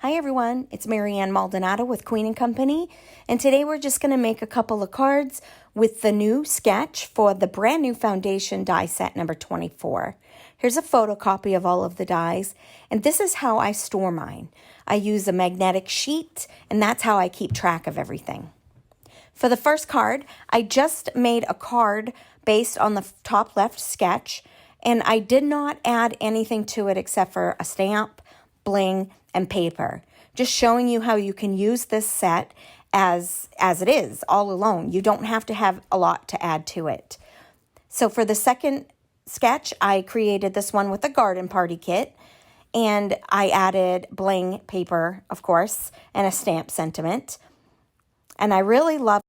Hi everyone, it's Maldonado with Queen & Company, and today we're just going to make a couple of cards with the new sketch for the brand new foundation die set number 24. Here's a photocopy of all of the dies, and this is how I store mine. I use a magnetic sheet, and that's how I keep track of everything. For the first card, I just made a card based on the top left sketch, and I did not add anything to it except for a stamp, bling, and paper. Just showing you how you can use this set as it is, all alone. You don't have to have a lot to add to it. So for the second sketch, I created this one with a garden party kit, and I added bling, paper, of course, and a stamp sentiment. And I really love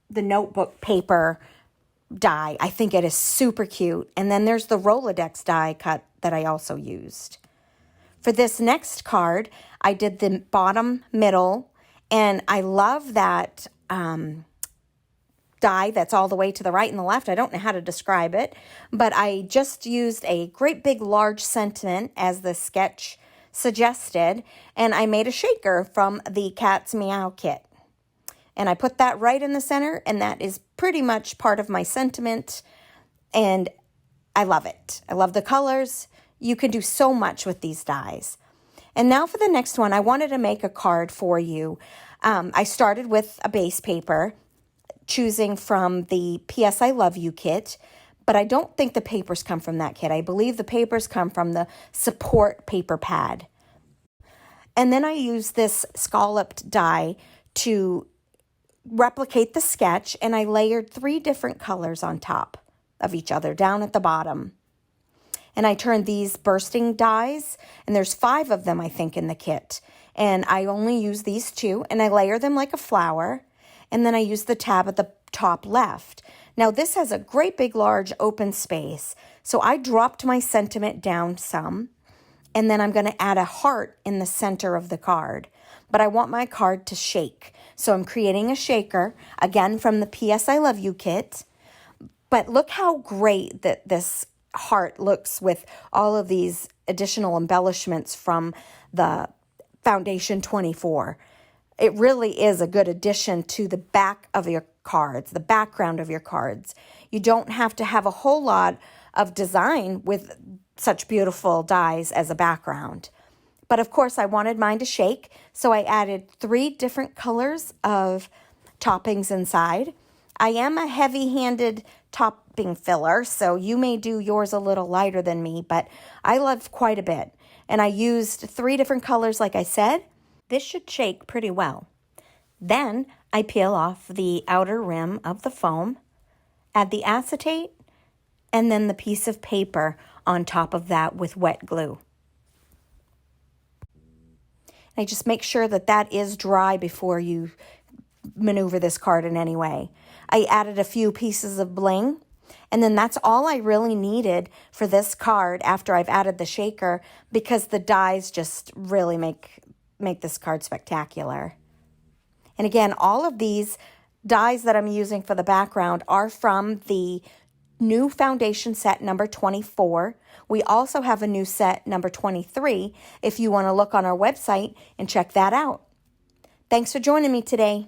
the notebook paper die. I think it is super cute. And then there's the Rolodex die cut that I also used. For this next card, I did the bottom, middle, and I love that die that's all the way to the right and the left. I don't know how to describe it, but I just used a great big large sentiment as the sketch suggested, and I made a shaker from the Cat's Meow kit. And I put that right in the center, and that is pretty much part of my sentiment, and I love it. I love the colors. You can do so much with these dies. And now for the next one, I wanted to make a card for you. I started with a base paper, choosing from the P.S. I Love You kit, but I don't think the papers come from that kit. I believe the papers come from the support paper pad. And then I used this scalloped die to replicate the sketch, and I layered 3 different colors on top of each other down at the bottom. And I turned these bursting dies, and there's 5 of them, I think, in the kit. And I only use these 2, and I layer them like a flower. And then I use the tab at the top left. Now, this has a great big, large open space. So I dropped my sentiment down some, and then I'm going to add a heart in the center of the card. But I want my card to shake. So I'm creating a shaker, again, from the P.S. I Love You kit. But look how great that this heart looks with all of these additional embellishments from the Foundation 24. It really is a good addition to the back of your cards, the background of your cards. You don't have to have a whole lot of design with such beautiful dies as a background. But of course, I wanted mine to shake, so I added 3 different colors of toppings inside. I am a heavy-handed topping filler, so you may do yours a little lighter than me, but I love quite a bit. And I used 3 different colors, like I said. This should shake pretty well. Then I peel off the outer rim of the foam, add the acetate, and then the piece of paper on top of that with wet glue. I just make sure that that is dry before you maneuver this card in any way. I added a few pieces of bling, and then that's all I really needed for this card after I've added the shaker, because the dies just really make this card spectacular. And again, all of these dies that I'm using for the background are from the new foundation set number 24. We also have a new set number 23 if you want to look on our website and check that out. Thanks for joining me today.